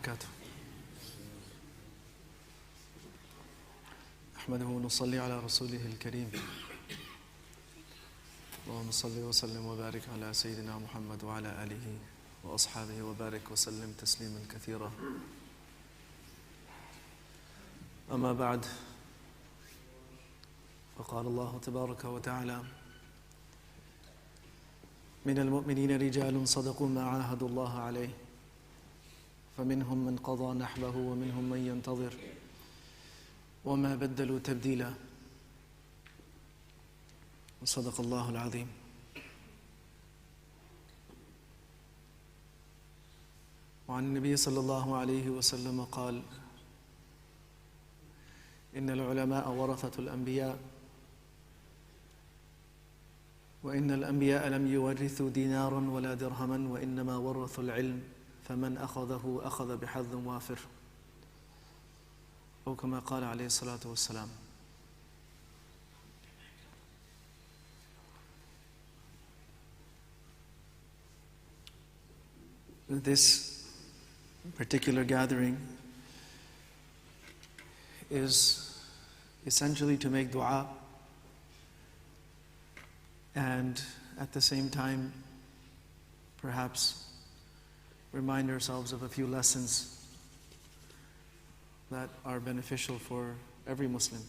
وبركاته. أحمده ونصلي على رسوله الكريم. اللهم صل وسلم وبارك على سيدنا محمد وعلى آله وأصحابه وبارك وسلم تسليما كثيرا. أما بعد، فقال الله تبارك وتعالى: من المؤمنين رجال صدقوا ما عاهدوا الله عليه فمنهم من قضى نحبه ومنهم من ينتظر وما بدلوا تبديلا. وصدق الله العظيم. وعن النبي صلى الله عليه وسلم قال: إن العلماء ورثة الأنبياء وإن الأنبياء لم يورثوا دينارا ولا درهما وإنما ورثوا العلم فمن أخذه أخذ بحظ وافر، أو كما قال عليه الصلاة والسلام. This particular gathering is essentially to make dua and at the same time perhaps remind ourselves of a few lessons that are beneficial for every Muslim.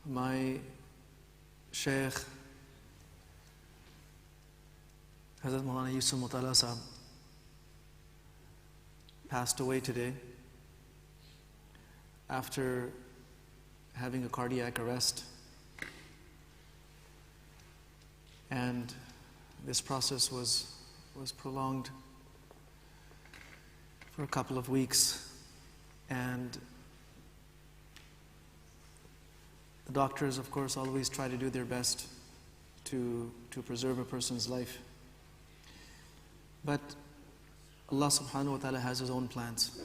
My Shaykh, Hazrat Maulana Yusuf Motala Sahab, passed away today after having a cardiac arrest. And this process was prolonged for a couple of weeks. And the doctors, of course, always try to do their best to preserve a person's life. But Allah subhanahu wa ta'ala has His own plans.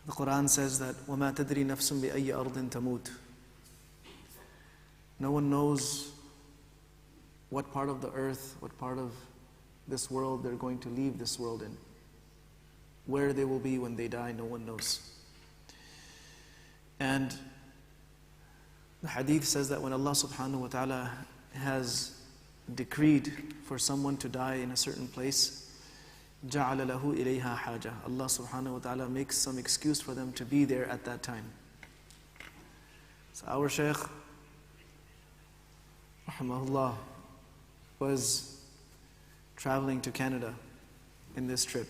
The Quran says that وَمَا تَدْرِي نَفْسٌ بِأَيِّ أَرْضٍ تَمُوتُ. No one knows what part of the earth, what part of this world they're going to leave this world in. Where they will be when they die, no one knows. And the hadith says that when Allah subhanahu wa ta'ala has decreed for someone to die in a certain place, جَعَلَ لَهُ إِلَيْهَا حَاجَةً. Allah subhanahu wa ta'ala makes some excuse for them to be there at that time. So our Shaykh, rahimahullah, was traveling to Canada in this trip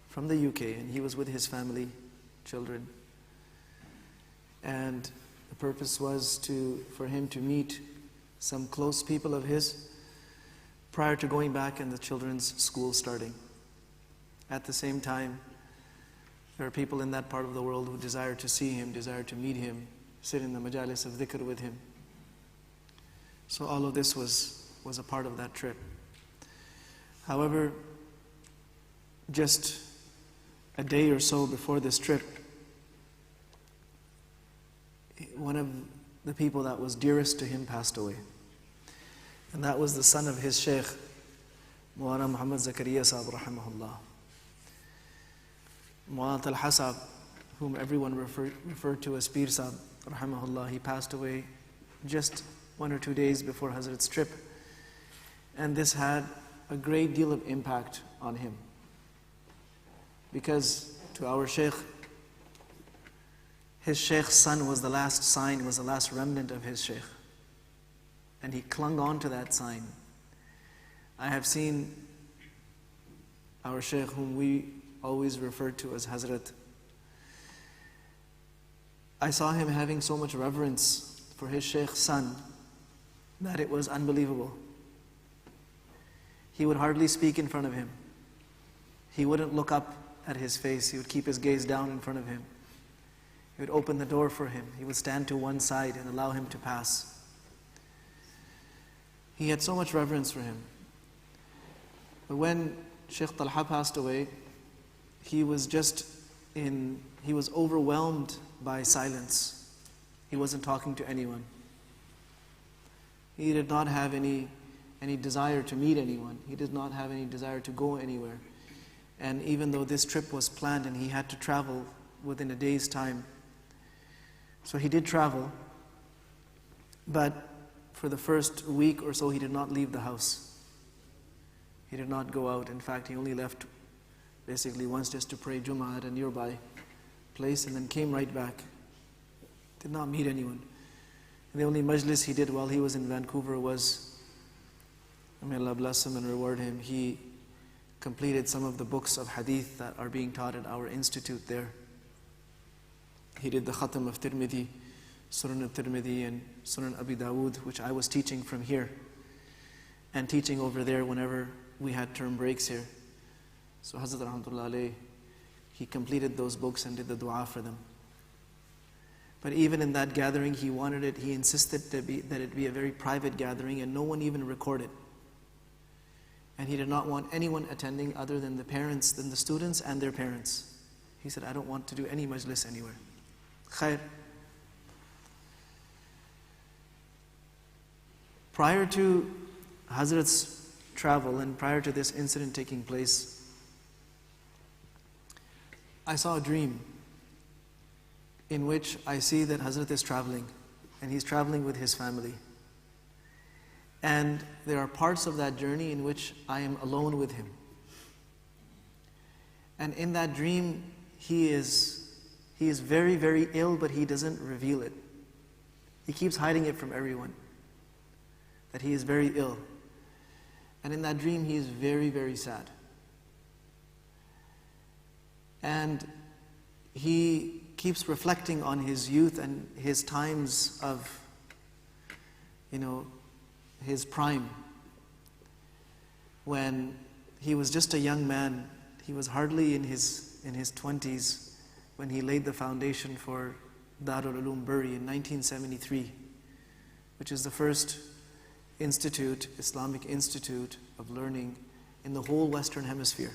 from the UK, and he was with his family, children. And the purpose was for him to meet some close people of his prior to going back and the children's school starting. At the same time, there are people in that part of the world who desire to see him, desire to meet him, sit in the majalis of dhikr with him. So all of this was a part of that trip. However, just a day or so before this trip, one of the people that was dearest to him passed away. And that was the son of his Shaykh, Maulana Muhammad Zakaria Sahab rahimahullah. Maulana Talha Sahab, whom everyone referred to as Pir Sahab rahimahullah, he passed away just 1 or 2 days before Hazrat's trip. And this had a great deal of impact on him. Because to our Shaykh, his Shaykh's son was the last sign, was the last remnant of his Shaykh. And he clung on to that sign. I have seen our Shaykh, whom we always refer to as Hazrat. I saw him having so much reverence for his Shaykh's son that it was unbelievable. He would hardly speak in front of him. He wouldn't look up at his face. He would keep his gaze down in front of him. He would open the door for him. He would stand to one side and allow him to pass. He had so much reverence for him. But when Shaykh Talha passed away, he was overwhelmed by silence. He wasn't talking to anyone. He did not have any any desire to meet anyone. He did not have any desire to go anywhere. And even though this trip was planned and he had to travel within a day's time, so he did travel, but for the first week or so he did not leave the house. He did not go out. In fact, he only left basically once just to pray Jummah at a nearby place and then came right back. Did not meet anyone. And the only majlis he did while he was in Vancouver was, may Allah bless him and reward him, he completed some of the books of hadith that are being taught at our institute there. He did the Khatam of Tirmidhi, Sunan al-Tirmidhi and Sunan Abi Dawood, which I was teaching from here and teaching over there whenever we had term breaks here. So Hazrat Rahmatullah alayh, he completed those books and did the dua for them. But even in that gathering, he wanted it, he insisted that it be a very private gathering and no one even recorded. And he did not want anyone attending other than the parents, than the students and their parents. He said, I don't want to do any majlis anywhere. Khair. Prior to Hazrat's travel and prior to this incident taking place, I saw a dream in which I see that Hazrat is traveling and he's traveling with his family. And there are parts of that journey in which I am alone with him. And in that dream, he is very, very ill, but he doesn't reveal it. He keeps hiding it from everyone, that he is very ill. And in that dream, he is very, very sad. And he keeps reflecting on his youth and his times of, his prime. When he was just a young man, he was hardly in his 20s when he laid the foundation for Darul Uloom Buri in 1973, which is the first institute, Islamic institute of learning in the whole Western Hemisphere.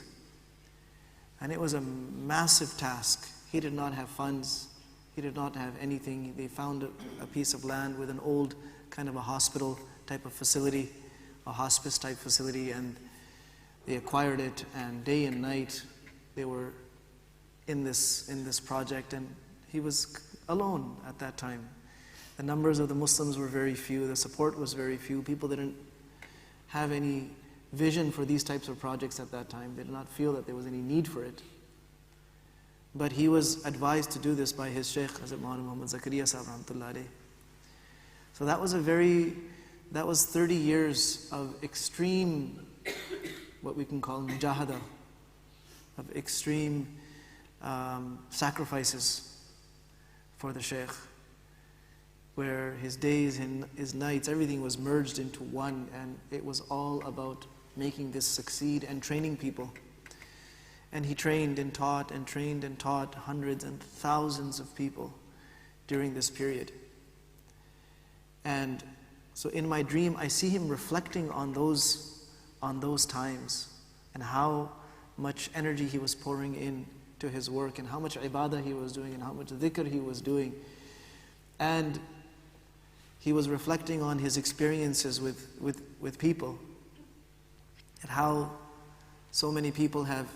And it was a massive task. He did not have funds. He did not have anything. They found a piece of land with an old kind of a hospital type of facility, a hospice type facility, and they acquired it, and day and night they were in this project, and he was alone at that time. The numbers of the Muslims were very few, the support was very few, people didn't have any vision for these types of projects at that time. They did not feel that there was any need for it. But he was advised to do this by his Shaykh, Hazrat Muhammad Zakaria Sahib Rahmatullah alayh. So that was 30 years of extreme, what we can call mujahada, of extreme sacrifices for the Shaykh, where his days and his nights, everything was merged into one, and it was all about making this succeed and training people. And he trained and taught and trained and taught hundreds and thousands of people during this period. And so in my dream, I see him reflecting on those times and how much energy he was pouring in to his work and how much ibadah he was doing and how much dhikr he was doing. And he was reflecting on his experiences with people and how so many people have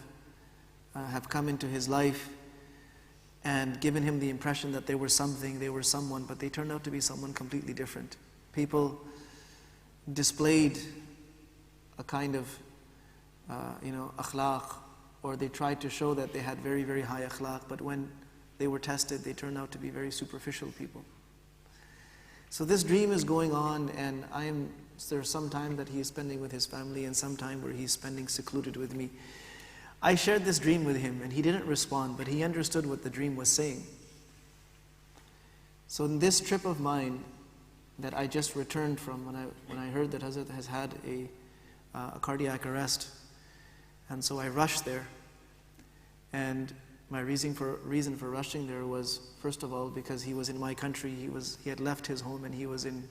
come into his life and given him the impression that they were something, they were someone, but they turned out to be someone completely different. People displayed a kind of, akhlaq, or they tried to show that they had very, very high akhlaq, but when they were tested, they turned out to be very superficial people. So this dream is going on, and there's some time that he is spending with his family and some time where he's spending secluded with me. I shared this dream with him, and he didn't respond, but he understood what the dream was saying. So in this trip of mine that I just returned from, when I heard that Hazrat has had a cardiac arrest, and so I rushed there. And my reason for rushing there was, first of all, because he was in my country. He had left his home and he was in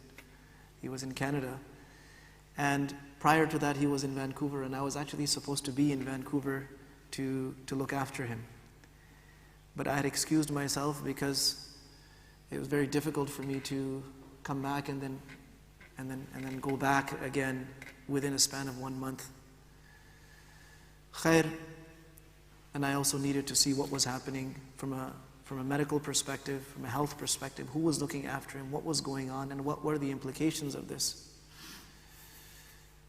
Canada. And prior to that, he was in Vancouver, and I was actually supposed to be in Vancouver to look after him. But I had excused myself because it was very difficult for me to come back and and then go back again within a span of 1 month. Khair. And I also needed to see what was happening from a medical perspective, from a health perspective, who was looking after him, what was going on, and what were the implications of this.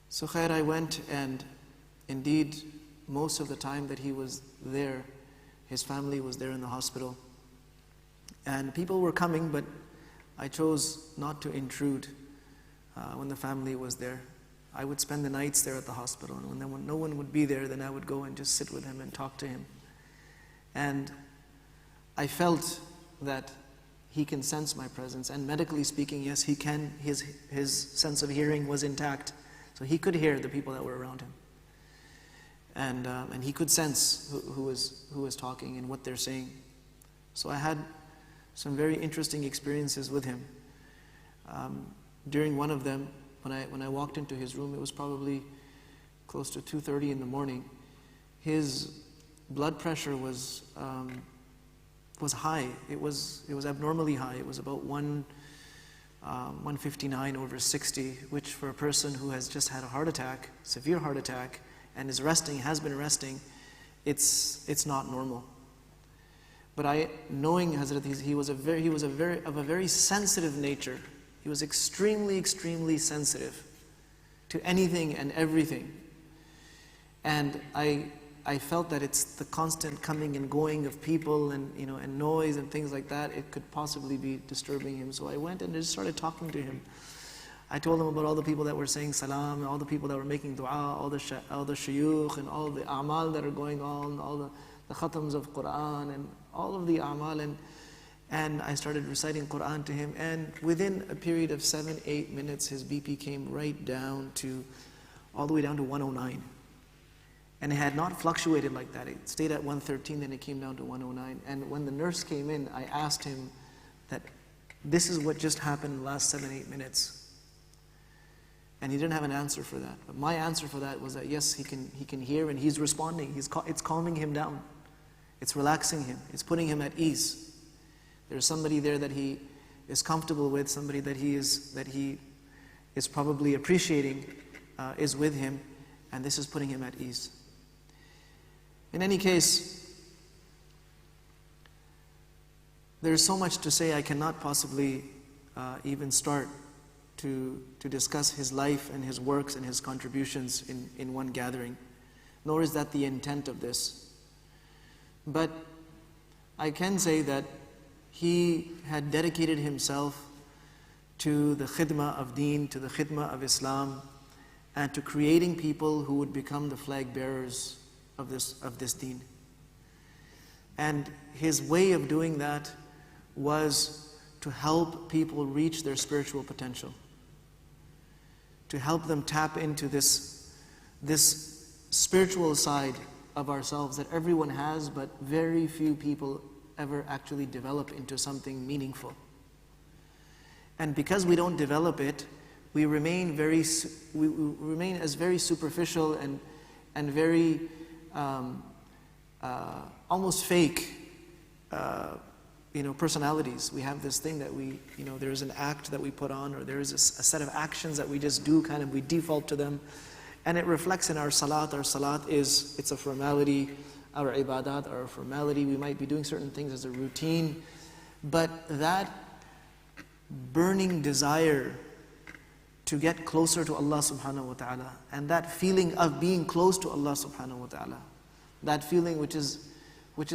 So khair, I went, and indeed, most of the time that he was there, his family was there in the hospital. And people were coming, but I chose not to intrude when the family was there. I would spend the nights there at the hospital, and when no one would be there, then I would go and just sit with him and talk to him. And I felt that he can sense my presence, and medically speaking, yes, he can. His sense of hearing was intact, so he could hear the people that were around him, and he could sense who was talking and what they're saying. So I had some very interesting experiences with him. During one of them, when I walked into his room, it was probably close to 2:30 in the morning. His blood pressure was high. It was abnormally high. It was about 159/60, which for a person who has just had a heart attack, severe heart attack, and is resting, has been resting, it's not normal. But knowing Hazrat, he was of a very sensitive nature. He was extremely, extremely sensitive to anything and everything. And I felt that it's the constant coming and going of people and noise and things like that. It could possibly be disturbing him. So I went and just started talking to him. I told him about all the people that were saying salam, and all the people that were making dua, all the shayukh, and all the a'mal that are going on, all the khatams of Quran, and all of the a'mal. And I started reciting Quran to him, and within a period of 7-8 minutes, his BP came right down all the way down to 109. And it had not fluctuated like that. It stayed at 113, then it came down to 109. And when the nurse came in, I asked him that this is what just happened in the last 7-8 minutes. And he didn't have an answer for that. But my answer for that was that yes, he can hear, and he's responding. It's calming him down. It's relaxing him. It's putting him at ease. There's somebody there that he is comfortable with, somebody that he is probably appreciating is with him, and this is putting him at ease. In any case, there's so much to say I cannot possibly even start to discuss his life and his works and his contributions in one gathering, nor is that the intent of this. But I can say that he had dedicated himself to the khidmah of deen, to the khidmah of Islam, and to creating people who would become the flag bearers of this deen. And his way of doing that was to help people reach their spiritual potential, to help them tap into this spiritual side of ourselves that everyone has, but very few people ever actually develop into something meaningful. And because we don't develop it, we remain as very superficial and very almost fake personalities. We have this thing that there is an act that we put on, or there is a set of actions that we just do, we default to them, and it reflects in our salat. Our salat it's a formality. Our ibadat are a formality. We might be doing certain things as a routine, but that burning desire to get closer to Allah subhanahu wa ta'ala, and that feeling of being close to Allah subhanahu wa ta'ala, that feeling which is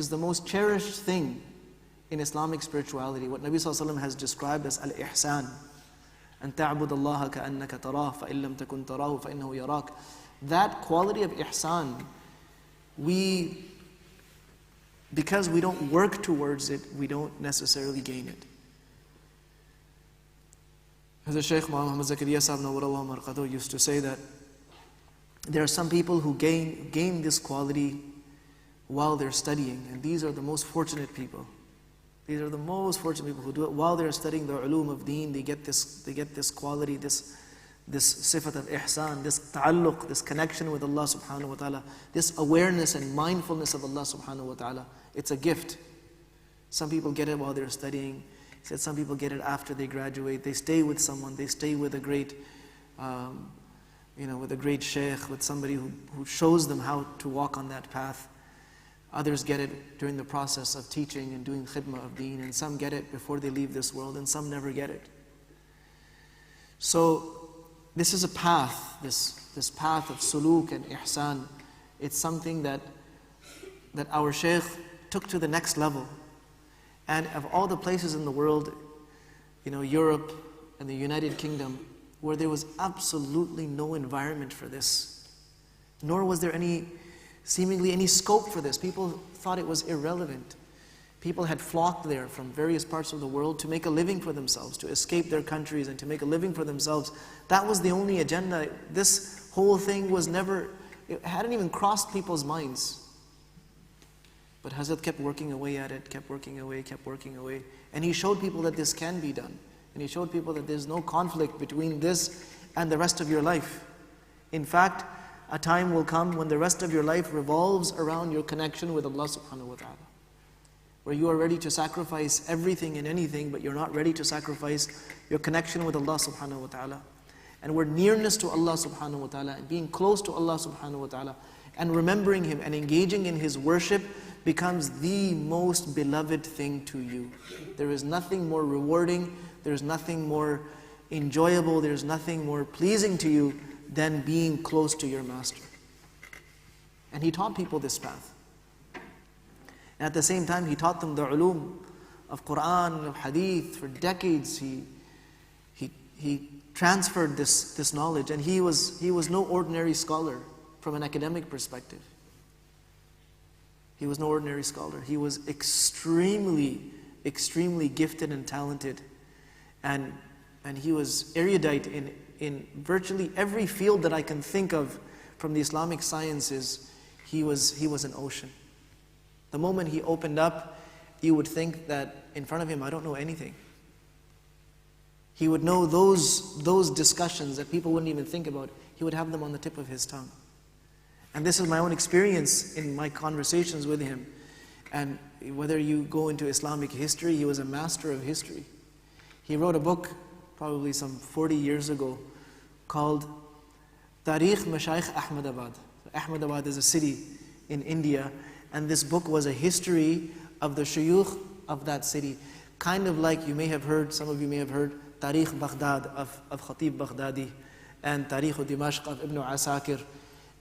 the most cherished thing in Islamic spirituality, what Nabi sallallahu alaihi wasallam has described as al-ihsan, an ta'bud Allah ka'annaka tarah fa in lam takun tarahu fa innahu yarak. That quality of ihsan, because we don't work towards it, we don't necessarily gain it. As the Shaykh Muhammad Zakaria Sahib Nawwarallahu Marqadahu used to say that there are some people who gain this quality while they're studying, and these are the most fortunate people. These are the most fortunate people who do it while they're studying the ulum of deen. They get this quality, this sifat of ihsan, this ta'alluq, this connection with Allah subhanahu wa ta'ala, this awareness and mindfulness of Allah subhanahu wa ta'ala. It's a gift. Some people get it while they're studying. He said some people get it after they graduate. They stay with someone. They stay with a great, with a great Shaykh, with somebody who shows them how to walk on that path. Others get it during the process of teaching and doing khidmah of deen, and some get it before they leave this world, and some never get it. So this is a path, this path of suluk and ihsan. It's something that our Shaykh took to the next level. And of all the places in the world, Europe and the United Kingdom, where there was absolutely no environment for this, nor was there seemingly any scope for this. People thought it was irrelevant. People had flocked there from various parts of the world to make a living for themselves, to escape their countries and to make a living for themselves. That was the only agenda. This whole thing it hadn't even crossed people's minds. But Hazrat kept working away at it, kept working away. And he showed people that this can be done. And he showed people that there's no conflict between this and the rest of your life. In fact, a time will come when the rest of your life revolves around your connection with Allah subhanahu wa ta'ala, where you are ready to sacrifice everything and anything, but you're not ready to sacrifice your connection with Allah subhanahu wa ta'ala. And where nearness to Allah subhanahu wa ta'ala and being close to Allah subhanahu wa ta'ala and remembering Him and engaging in His worship becomes the most beloved thing to you. There is nothing more rewarding, there's nothing more enjoyable, there's nothing more pleasing to you than being close to your Master. And he taught people this path. And at the same time, he taught them the ulum of Quran, of Hadith. For decades, he transferred this knowledge. And he was no ordinary scholar from an academic perspective. He was no ordinary scholar. He was extremely, extremely gifted and talented. And he was erudite in virtually every field that I can think of from the Islamic sciences. He was an ocean. The moment he opened up, you would think that in front of him, I don't know anything. He would know those discussions that people wouldn't even think about. He would have them on the tip of his tongue. And this is my own experience in my conversations with him. And whether you go into Islamic history, he was a master of history. He wrote a book probably some 40 years ago called Tarikh Mashayikh Ahmedabad. Ahmedabad is a city in India, and this book was a history of the shuyukh of that city. Kind of like you may have heard, some of you may have heard, Tarikh Baghdad of Khatib Baghdadi and Tarikh Dimashq of Ibn Asakir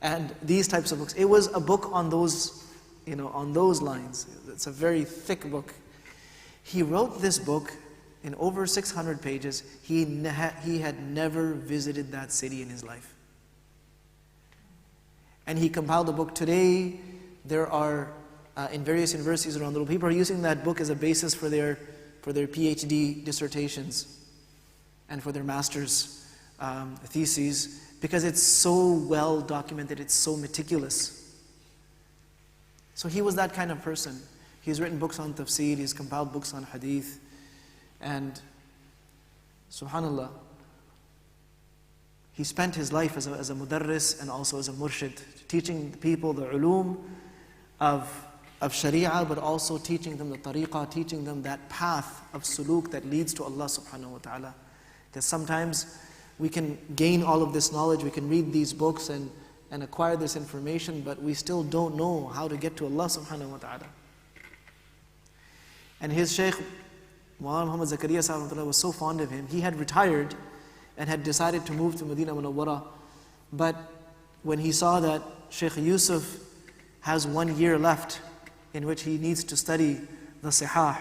and these types of books. It was a book on those lines. It's a very thick book. He wrote this book in over 600 pages. He had never visited that city in his life. And he compiled the book. Today, there are, in various universities around the world, people are using that book as a basis for their PhD dissertations and for their master's theses, because it's so well documented, it's so meticulous. So he was that kind of person. He's written books on tafsir, he's compiled books on hadith, and subhanallah, he spent his life as a mudarris and also as a murshid, teaching people the ulum of sharia, but also teaching them the tariqah, teaching them that path of suluk that leads to Allah subhanahu wa ta'ala. Because sometimes we can gain all of this knowledge, we can read these books and acquire this information, but we still don't know how to get to Allah subhanahu wa ta'ala. And his Shaykh, Maulana Muhammad Zakaria Sahib was so fond of him. He had retired and had decided to move to Medina Munawwara. But when he saw that Shaykh Yusuf has 1 year left in which he needs to study the Sihah,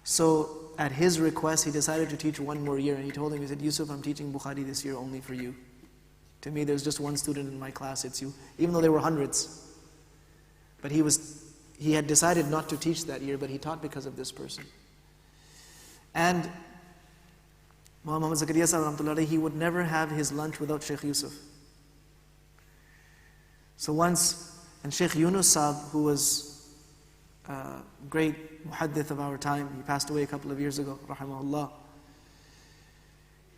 so at his request, he decided to teach 1 more year. And he told him, he said, Yusuf, I'm teaching Bukhari this year only for you. To me, there's just one student in my class, it's you. Even though there were hundreds. But he had decided not to teach that year, but he taught because of this person. And Muhammad Zakaria Sahib, he would never have his lunch without Shaykh Yusuf. So once, and Shaykh Yunus Sahib, who was a great muhaddith of our time, he passed away a couple of years ago, rahimahullah.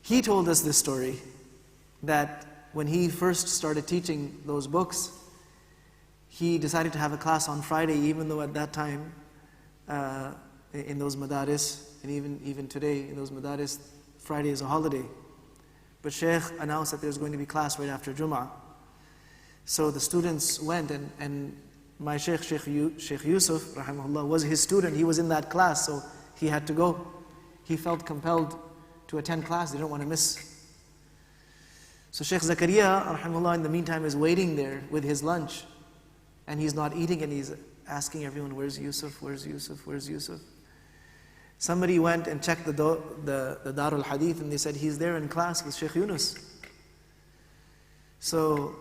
He told us this story, that when he first started teaching those books, he decided to have a class on Friday, even though at that time in those madaris, and even today in those madaris, Friday is a holiday. But Shaykh announced that there's going to be class right after Jum'ah. So the students went, and my Shaykh Yusuf, rahimahullah, was his student. He was in that class, so he had to go. He felt compelled to attend class. They didn't want to miss. So Shaykh Zakaria, rahimahullah, in the meantime is waiting there with his lunch. And he's not eating, and he's asking everyone, where's Yusuf, where's Yusuf, where's Yusuf? Somebody went and checked the Darul Hadith, and they said, he's there in class with Shaykh Yunus. So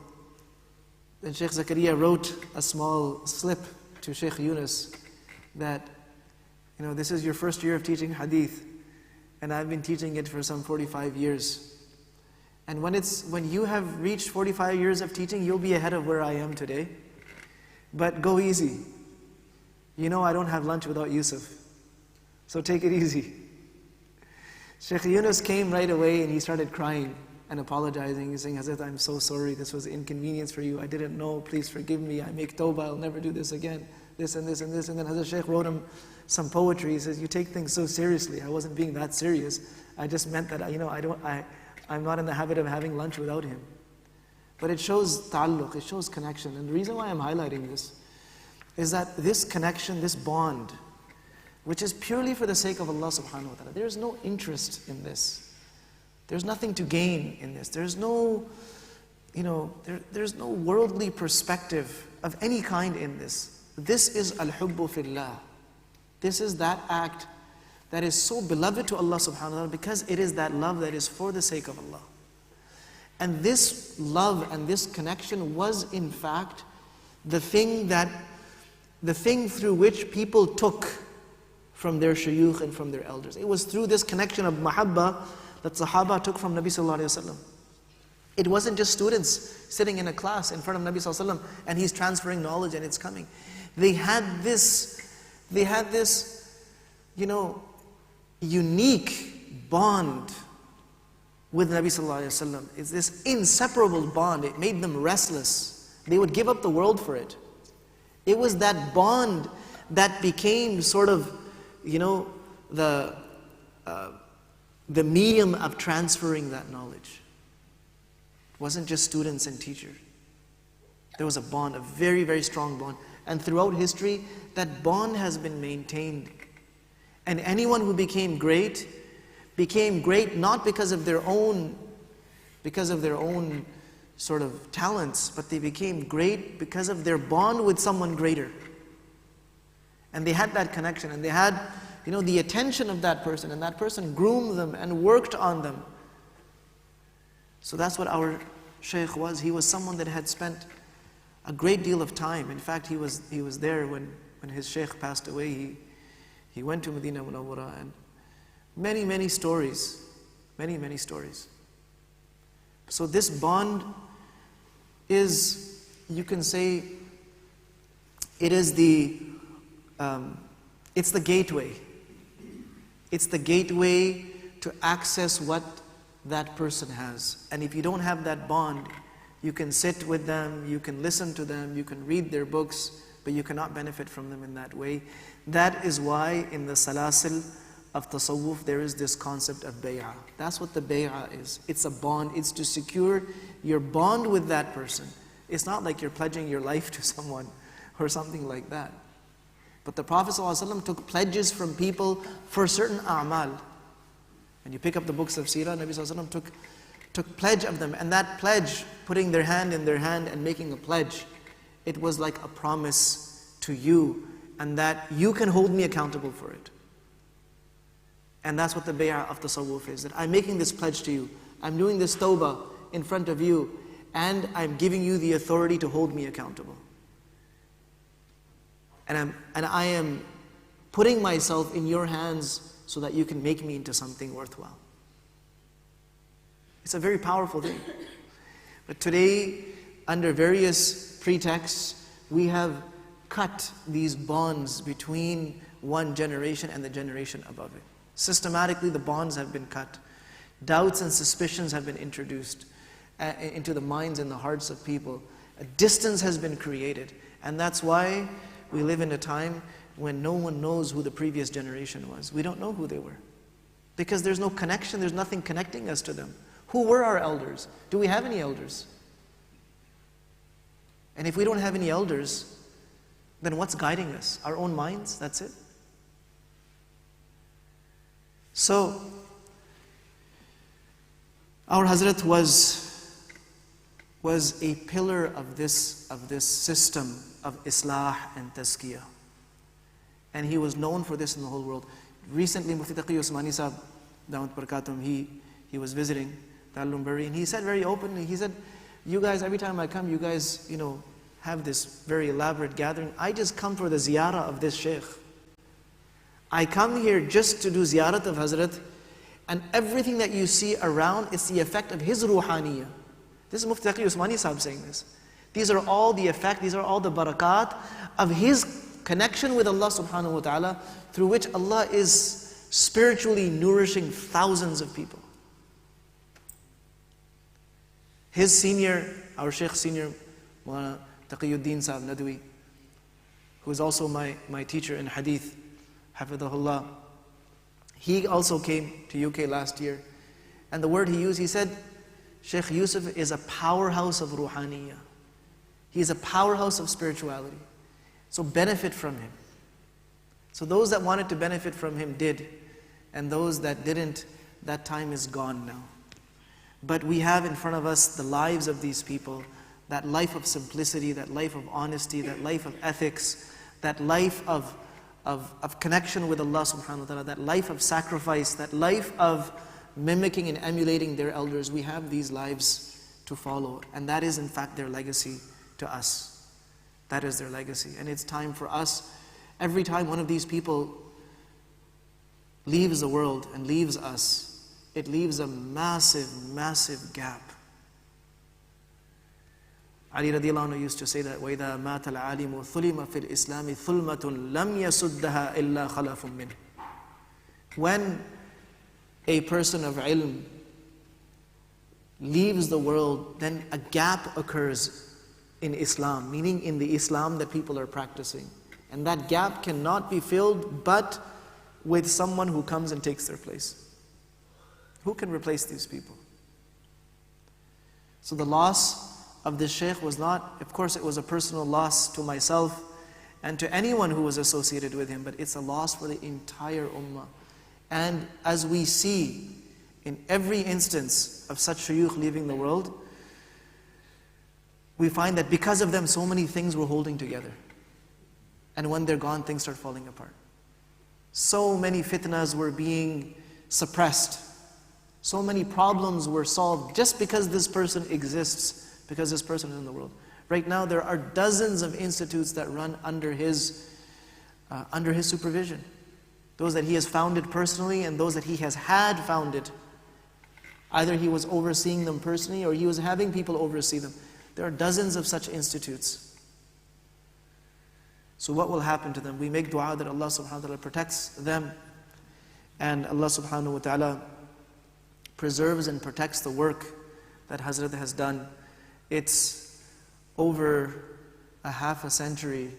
then Shaykh Zakaria wrote a small slip to Shaykh Yunus that, this is your first year of teaching Hadith, and I've been teaching it for some 45 years. And when you have reached 45 years of teaching, you'll be ahead of where I am today. But go easy. I don't have lunch without Yusuf. So take it easy. Shaykh Yunus came right away and he started crying and apologizing. He's saying, Hazrat, I'm so sorry. This was an inconvenience for you. I didn't know. Please forgive me. I make tawbah. I'll never do this again. This and this and this. And then Hazrat Shaykh wrote him some poetry. He says, you take things so seriously. I wasn't being that serious. I just meant that, I'm not in the habit of having lunch without him. But it shows ta'alluq, it shows connection. And the reason why I'm highlighting this is that this connection, this bond, which is purely for the sake of Allah subhanahu wa ta'ala, there's no interest in this. There's nothing to gain in this. There's no, there's no worldly perspective of any kind in this. This is al-hubbu fillah. This is that act that is so beloved to Allah subhanahu wa ta'ala because it is that love that is for the sake of Allah. And this love and this connection was in fact the thing through which people took from their shuyukh and from their elders. It was through this connection of mahabbah that Sahaba took from Nabi sallallahu alayhi wa sallam. It wasn't just students sitting in a class in front of Nabi sallallahu alayhi wa sallam and he's transferring knowledge and it's coming. They had this, unique bond with Nabi sallallahu alayhi wa sallam. It's this inseparable bond. It made them restless. They would give up the world for it. It was that bond that became sort of, the medium of transferring that knowledge. It wasn't just students and teachers. There was a bond, a very, very strong bond. And throughout history, that bond has been maintained. And anyone who became great not because of their own sort of talents, but they became great because of their bond with someone greater. And they had that connection, and they had, the attention of that person, and that person groomed them and worked on them. So that's what our Shaykh was. He was someone that had spent a great deal of time. In fact, he was there when his Shaykh passed away. He went to Medina Munawwara, and many, many stories. Many, many stories. So this bond is, you can say, it is it's the gateway. It's the gateway to access what that person has. And if you don't have that bond, you can sit with them, you can listen to them, you can read their books, but you cannot benefit from them in that way. That is why in the salasil of tasawwuf there is this concept of bay'ah. That's what the bay'ah is. It's a bond. It's to secure your bond with that person. It's not like you're pledging your life to someone or something like that. But the Prophet ﷺ took pledges from people for certain a'mal. When you pick up the books of Seerah, Nabi ﷺ took pledge of them. And that pledge, putting their hand in their hand and making a pledge, it was like a promise to you, and that you can hold me accountable for it. And that's what the bay'ah of tasawwuf is, that I'm making this pledge to you. I'm doing this tawbah in front of you, and I'm giving you the authority to hold me accountable. And I am putting myself in your hands so that you can make me into something worthwhile. It's a very powerful thing. But today, under various pretexts, we have cut these bonds between one generation and the generation above it. Systematically, the bonds have been cut. Doubts and suspicions have been introduced into the minds and the hearts of people. A distance has been created. And that's why we live in a time when no one knows who the previous generation was. We don't know who they were. Because there's no connection, there's nothing connecting us to them. Who were our elders? Do we have any elders? And if we don't have any elders, then what's guiding us? Our own minds, that's it. So, our Hazrat was a pillar of this system of Islah and Tazkiyah. And he was known for this in the whole world. Recently, Mufti Usmani Sahib, Damat Barakatum, he was visiting Darul Bari, and he said very openly, he said, you guys, every time I come, you guys, have this very elaborate gathering. I just come for the ziyarah of this Shaykh. I come here just to do ziyarat of Hazrat, and everything that you see around, it's the effect of his ruhaniyah. This is Mufti Usmani Sahib saying this. These are all the effect, these are all the barakat of his connection with Allah subhanahu wa ta'ala, through which Allah is spiritually nourishing thousands of people. His senior, our Shaykh senior, Maulana Taqiyuddin Sahib Nadwi, who is also my teacher in Hadith, Hafidhahullah, he also came to UK last year. And the word he used, he said, Shaykh Yusuf is a powerhouse of ruhaniyah. He is a powerhouse of spirituality. So benefit from him. So those that wanted to benefit from him did. And those that didn't, that time is gone now. But we have in front of us the lives of these people, that life of simplicity, that life of honesty, that life of ethics, that life of connection with Allah subhanahu wa ta'ala, that life of sacrifice, that life of mimicking and emulating their elders. We have these lives to follow, and that is in fact their legacy to us. That is their legacy. And it's time for us, every time one of these people leaves the world and leaves us, it leaves a massive, massive gap. Ali radiallahu anhu used to say that, وَإِذَا مَاتَ الْعَالِمُ ثُلِمَ فِي الْإِسْلَامِ ثُلْمَةٌ لَمْ يَسُدَّهَا إِلَّا خَلَفٌ مِّنْهُ. When a person of ilm leaves the world, then a gap occurs in Islam, meaning in the Islam that people are practicing. And that gap cannot be filled but with someone who comes and takes their place. Who can replace these people? So the loss of this Shaykh was not, of course it was a personal loss to myself and to anyone who was associated with him, but it's a loss for the entire ummah. And as we see in every instance of such shuyukh leaving the world, we find that because of them so many things were holding together. And when they're gone, things start falling apart. So many fitnas were being suppressed. So many problems were solved just because this person exists, because this person is in the world. Right now there are dozens of institutes that run under his supervision. Those that he has founded personally and those that he has had founded. Either he was overseeing them personally or he was having people oversee them. There are dozens of such institutes. So what will happen to them? We make dua that Allah subhanahu wa ta'ala protects them, and Allah subhanahu wa ta'ala preserves and protects the work that Hazrat has done. It's over a half a century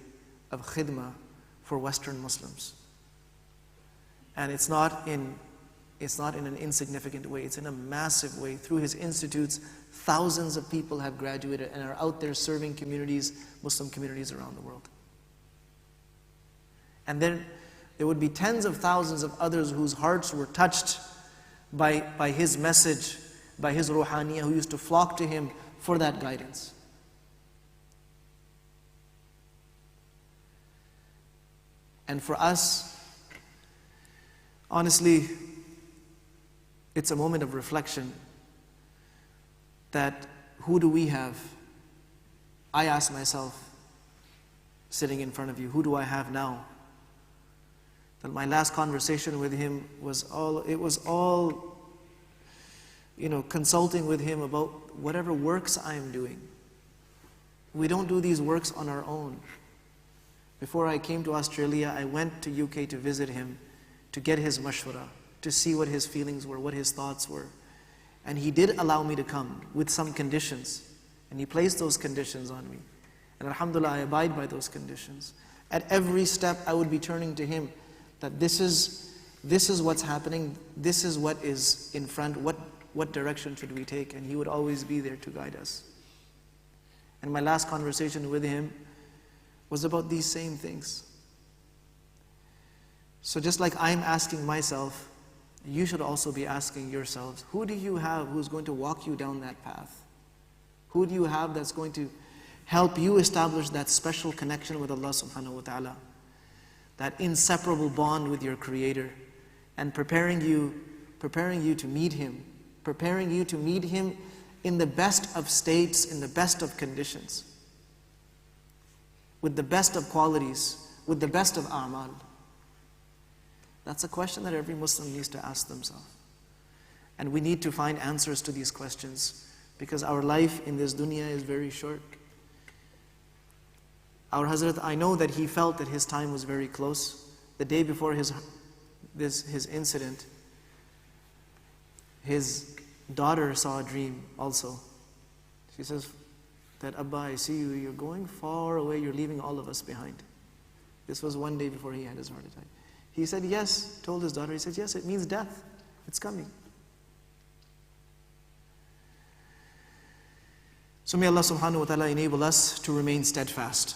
of khidmah for Western Muslims. And it's not in an insignificant way, it's in a massive way. Through his institutes, thousands of people have graduated and are out there serving communities, Muslim communities around the world. And then there would be tens of thousands of others whose hearts were touched by his message, by his ruhaniyah, who used to flock to him for that guidance. And for us, honestly, it's a moment of reflection that who do we have? I ask myself, sitting in front of you, who do I have now? That my last conversation with him was all, consulting with him about whatever works I am doing. We don't do these works on our own. Before I came to Australia, I went to UK to visit him, to get his mashwara, to see what his feelings were, what his thoughts were. And he did allow me to come with some conditions. And he placed those conditions on me. And alhamdulillah, I abide by those conditions. At every step, I would be turning to him that this is what's happening, this is what is in front, what direction should we take? And he would always be there to guide us. And my last conversation with him was about these same things. So just like I'm asking myself, you should also be asking yourselves, who do you have who's going to walk you down that path? Who do you have that's going to help you establish that special connection with Allah subhanahu wa ta'ala, that inseparable bond with your Creator, and preparing you to meet Him, preparing you to meet Him in the best of states, in the best of conditions, with the best of qualities, with the best of a'mal? That's a question that every Muslim needs to ask themselves. And we need to find answers to these questions, because our life in this dunya is very short. Our Hazrat, I know that he felt that his time was very close. The day before his incident, his daughter saw a dream also. She says that, Abba, I see you, you're going far away, you're leaving all of us behind. This was one day before he had his heart attack. He said yes, told his daughter, he said yes, it means death, it's coming. So may Allah subhanahu wa ta'ala enable us to remain steadfast.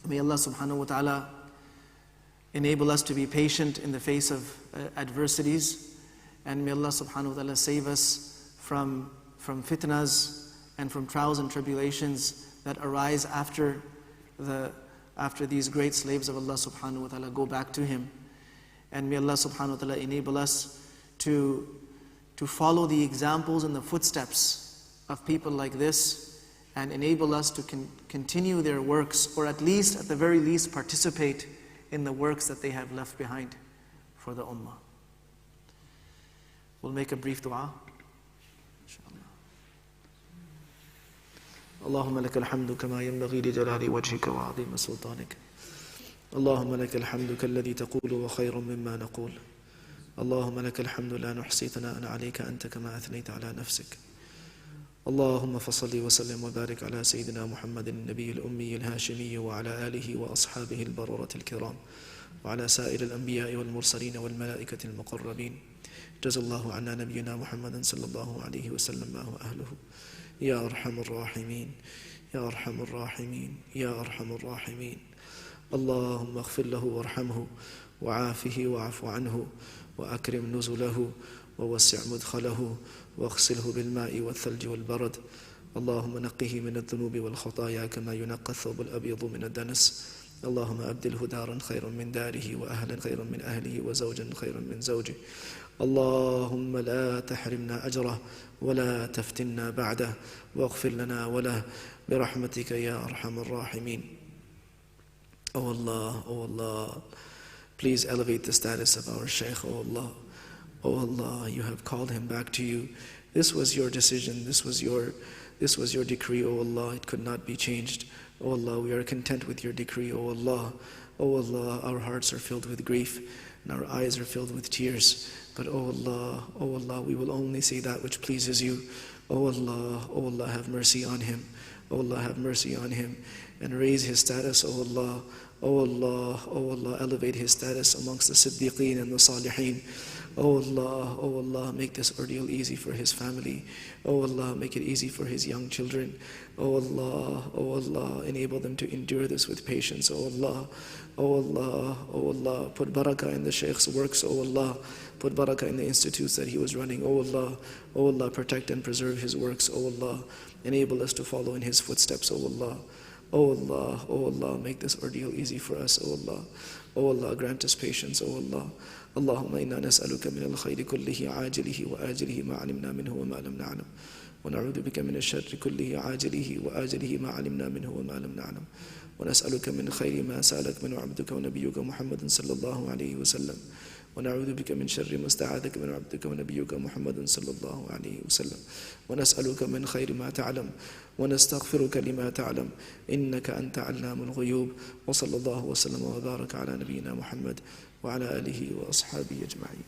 May Allah subhanahu wa ta'ala enable us to be patient in the face of adversities. And may Allah subhanahu wa ta'ala save us from fitnas and from trials and tribulations that arise after these great slaves of Allah subhanahu wa ta'ala go back to Him. And may Allah subhanahu wa ta'ala enable us to follow the examples and the footsteps of people like this, and enable us to continue their works, or at the very least, participate in the works that they have left behind for the ummah. We'll make a brief dua. اللهم لك الحمد كما ينبغي لجلال وجهك وعظيم سلطانك. اللهم لك الحمد كالذي تقول وخير مما نقول. اللهم لك الحمد لا نحصي ثناء عليك أنت كما أثنيت على نفسك. اللهم فصل وسلم وبارك على سيدنا محمد النبي الأمي الهاشمي وعلى آله وأصحابه البررة الكرام وعلى سائر الأنبياء والمرسلين والملائكة المقربين. جزا الله عنا نبينا محمد صلى الله عليه وسلم ما هو أهله. يا أرحم الراحمين يا أرحم الراحمين يا أرحم الراحمين. اللهم اغفر له وارحمه وعافه واعف عنه وأكرم نزله ووسع مدخله واغسله بالماء والثلج والبرد. اللهم نقه من الذنوب والخطايا كما ينقى الثوب الأبيض من الدنس. اللهم أبدله دارا خيرا من داره وأهلا خيرا من أهله وزوجا خيرا من زوجه. اللهم لا تحرمنا أجره ولا تفتنا بعده واغفر لنا وله برحمتك يا أرحم الراحمين. Oh Allah, please elevate the status of our Shaykh, oh Allah. Oh Allah, you have called him back to you. This was your decision, this was your decree, oh Allah. It could not be changed. Oh Allah, we are content with your decree, oh Allah. Oh Allah, our hearts are filled with grief and our eyes are filled with tears. But oh Allah, we will only say that which pleases you. Oh Allah, have mercy on him. Oh Allah, have mercy on him and raise his status, oh Allah. Oh Allah, elevate his status amongst the Siddiqeen and the Salihin. Oh Allah, make this ordeal easy for his family. Oh Allah, make it easy for his young children. Oh Allah, enable them to endure this with patience. Oh Allah, put barakah in the Shaykh's works. Oh Allah, put barakah in the institutes that he was running. Oh Allah, protect and preserve his works. Oh Allah, enable us to follow in his footsteps. Oh Allah. Oh Allah, make this ordeal easy for us. Oh Allah, grant us patience. Oh Allah. اللهم إنا نسألك من الخير كله عاجله وآجله ما علمنا منه وما لم نعلم ونعوذ بك من الشر كله عاجله وآجله ما علمنا منه وما لم نعلم ونسألك من خير ما سألك من عبدك ونبيك محمد صلى الله عليه وسلم ونعوذ بك من شر ما استعاذك من عبدك ونبيك محمد صلى الله عليه وسلم ونسألك من خير ما تعلم ونستغفرك لما تعلم إنك أنت علام الغيوب وصلى الله وسلم وبارك على نبينا محمد وعلى آله وأصحابه أجمعين.